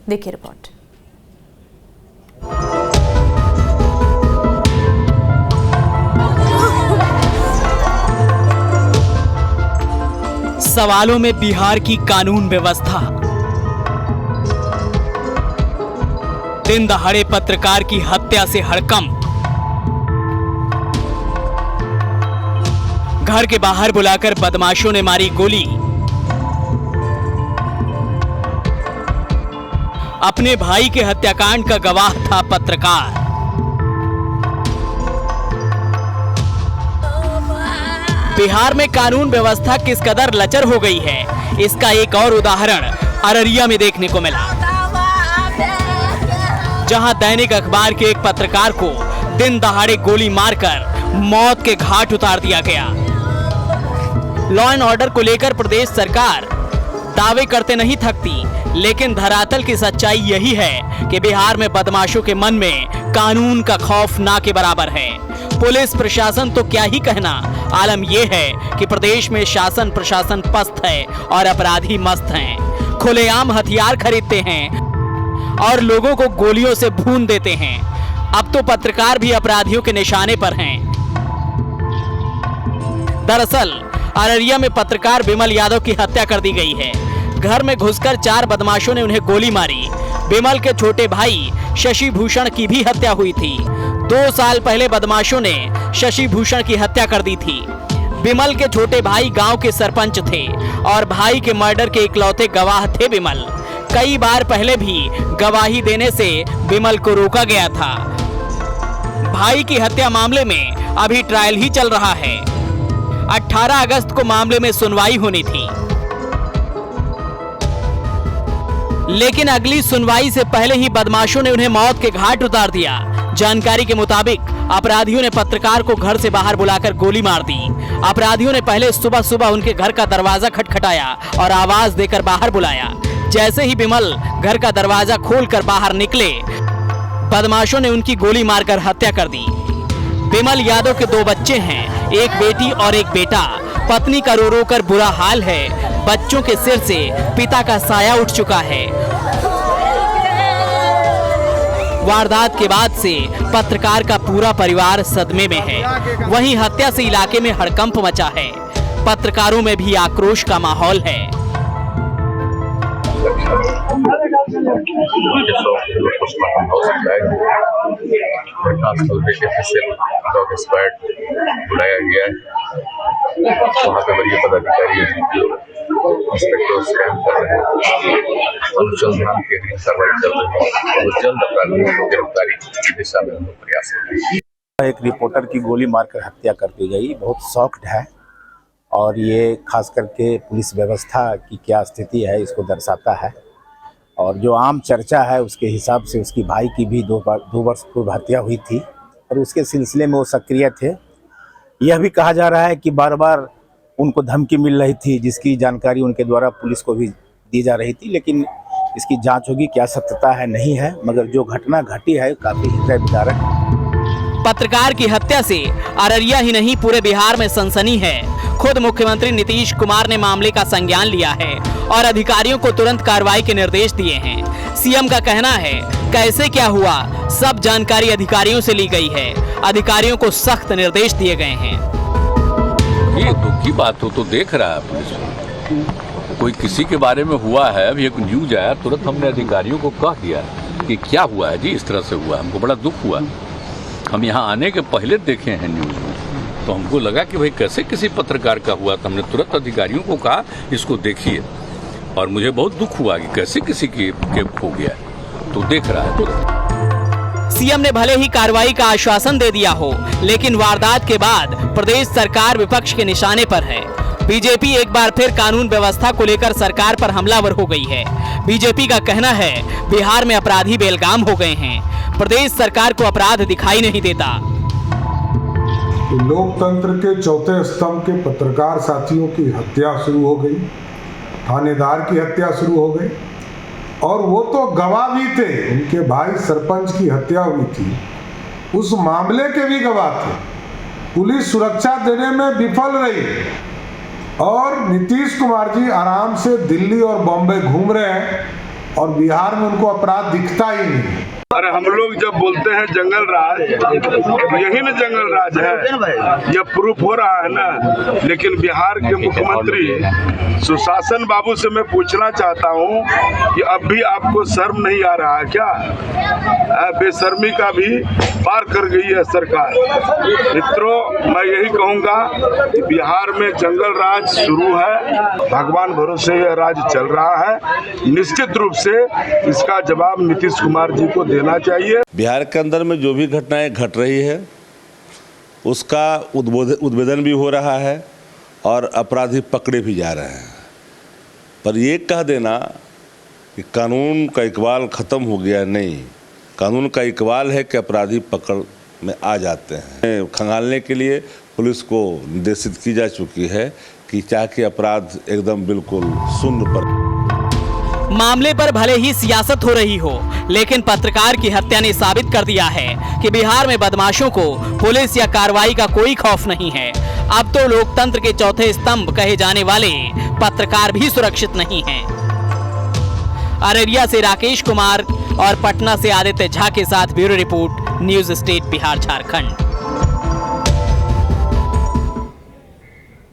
देखिए रिपोर्ट। सवालों में बिहार की कानून व्यवस्था। दिन दहाड़े पत्रकार की हत्या से हड़कंप। घर के बाहर बुलाकर बदमाशों ने मारी गोली। अपने भाई के हत्याकांड का गवाह था पत्रकार। बिहार में कानून व्यवस्था किस कदर लचर हो गई है, इसका एक और उदाहरण अररिया में देखने को मिला, जहां दैनिक अखबार के एक पत्रकार को दिन दहाड़े गोली मारकर मौत के घाट उतार दिया गया। लॉ एंड ऑर्डर को लेकर प्रदेश सरकार दावे करते नहीं थकती, लेकिन धरातल की सच्चाई यही है कि बिहार में बदमाशों के मन में कानून का खौफ ना के बराबर है। पुलिस प्रशासन तो क्या ही कहना, आलम यह है कि प्रदेश में शासन प्रशासन पस्त है और अपराधी मस्त हैं। खुलेआम हथियार खरीदते हैं और लोगों को गोलियों से भून देते हैं। अब तो पत्रकार भी अपराधियों के निशाने पर हैं। दरअसल अररिया में पत्रकार विमल यादव की हत्या कर दी गई है। घर में घुसकर 4 बदमाशों ने उन्हें गोली मारी। विमल के छोटे भाई शशि भूषण की भी हत्या हुई थी। 2 साल पहले बदमाशों ने शशि भूषण की हत्या कर दी थी। विमल के छोटे भाई गांव के सरपंच थे और भाई के मर्डर के इकलौते गवाह थे विमल। कई बार पहले भी गवाही देने से विमल को रोका गया था। भाई की हत्या मामले में अभी ट्रायल ही चल रहा है। 18 अगस्त को मामले में सुनवाई होनी थी, लेकिन अगली सुनवाई से पहले ही बदमाशों ने उन्हें मौत के घाट उतार दिया। जानकारी के मुताबिक अपराधियों ने पत्रकार को घर से बाहर बुलाकर गोली मार दी। अपराधियों ने पहले सुबह सुबह उनके घर का दरवाजा खटखटाया और आवाज देकर बाहर बुलाया। जैसे ही विमल घर का दरवाजा खोलकर बाहर निकले, बदमाशों ने उनकी गोली मारकर हत्या कर दी। विमल यादव के 2 बच्चे हैं, एक बेटी और एक बेटा। पत्नी का रो रो कर बुरा हाल है। बच्चों के सिर से पिता का साया उठ चुका है। वारदात के बाद से पत्रकार का पूरा परिवार सदमे में है। वहीं हत्या से इलाके में हड़कंप मचा है। पत्रकारों में भी आक्रोश का माहौल है। बुलाया गया है, वहाँ पे वरीय पदाधिकारी इंस्पेक्टर स्कैन कर रहे हैं, अनुसंधान के लिए कार्रवाई चल रही है और जल्द अपराधियों को गिरफ्तारी की दिशा में हम लोग प्रयास कर रहे हैं। एक रिपोर्टर की गोली मारकर हत्या कर दी गई, बहुत शॉक्ड है और ये खास करके पुलिस व्यवस्था की क्या स्थिति है इसको दर्शाता है। और जो आम चर्चा है उसके हिसाब से उसकी भाई की भी 2 वर्ष पूर्व हत्या हुई थी और उसके सिलसिले में वो सक्रिय थे। यह भी कहा जा रहा है कि बार बार उनको धमकी मिल रही थी, जिसकी जानकारी उनके द्वारा पुलिस को भी दी जा रही थी, लेकिन इसकी जांच होगी, क्या सत्यता है नहीं है, मगर जो घटना घटी है काफ़ी हृदय विदारक। पत्रकार की हत्या से अररिया ही नहीं पूरे बिहार में सनसनी है। खुद मुख्यमंत्री नीतीश कुमार ने मामले का संज्ञान लिया है और अधिकारियों को तुरंत कार्रवाई के निर्देश दिए हैं। सीएम का कहना है कैसे क्या हुआ सब जानकारी अधिकारियों से ली गई है। अधिकारियों को सख्त निर्देश दिए गए हैं। ये दुख की बात हो तो देख रहा है पुलिस, कोई किसी के बारे में हुआ है, अभी एक न्यूज आया, तुरंत हमने अधिकारियों को कह दिया कि क्या हुआ है जी, इस तरह से हुआ। हमको बड़ा दुख हुआ। हम यहाँ आने के पहले देखे हैं न्यूज में, तो हमको लगा कि भाई कैसे किसी पत्रकार का हुआ, तो हमने तुरंत अधिकारियों को कहा इसको देखिए, और मुझे बहुत दुख हुआ कि कैसे किसी की हो गया, तो देख रहा है तुरंत। सीएम ने भले ही कार्रवाई का आश्वासन दे दिया हो, लेकिन वारदात के बाद प्रदेश सरकार विपक्ष के निशाने पर है। बीजेपी एक बार फिर कानून व्यवस्था को लेकर सरकार पर हमलावर हो गई है। बीजेपी का कहना है बिहार में अपराधी बेलगाम हो गए हैं, प्रदेश सरकार को अपराध दिखाई नहीं देता। लोकतंत्र के चौथे स्तंभ के पत्रकार साथियों की हत्या शुरू हो गई, थानेदार की हत्या शुरू हो गई, और वो तो गवाह भी थे। उनके भाई सरपंच की हत्या हुई थी, उस मामले के भी गवाह थे। पुलिस सुरक्षा देने में विफल रही और नीतीश कुमार जी आराम से दिल्ली और बॉम्बे घूम रहे हैं और बिहार में उनको अपराध दिखता ही नहीं। अरे हम लोग जब बोलते हैं जंगल राज, तो यही ना जंगल राज है, यह प्रूफ हो रहा है ना। लेकिन बिहार के मुख्यमंत्री सुशासन बाबू से मैं पूछना चाहता हूं कि अब भी आपको शर्म नहीं आ रहा है क्या? बेशर्मी का भी पार कर गई है सरकार। मित्रों, मैं यही कहूंगा कि बिहार में जंगल राज शुरू है, भगवान भरोसे यह राज चल रहा है। निश्चित रूप से इसका जवाब नीतीश कुमार जी को देना चाहिए। बिहार के अंदर में जो भी घटनाएं घट रही है उसका उद्भेदन भी हो रहा है और अपराधी पकड़े भी जा रहे हैं। पर ये कह देना कि कानून का इकबाल ख़त्म हो गया, नहीं, कानून का इकबाल है कि अपराधी पकड़ में आ जाते हैं। खंगालने के लिए पुलिस को निर्देशित की जा चुकी है कि ताकि अपराध एकदम बिल्कुल शून्य पर। मामले पर भले ही सियासत हो रही हो, लेकिन पत्रकार की हत्या ने साबित कर दिया है कि बिहार में बदमाशों को पुलिस या कार्रवाई का कोई खौफ नहीं है। अब तो लोकतंत्र के चौथे स्तंभ कहे जाने वाले पत्रकार भी सुरक्षित नहीं हैं। अररिया से राकेश कुमार और पटना से आदित्य झा के साथ bureau report, news state Bihar Jharkhand.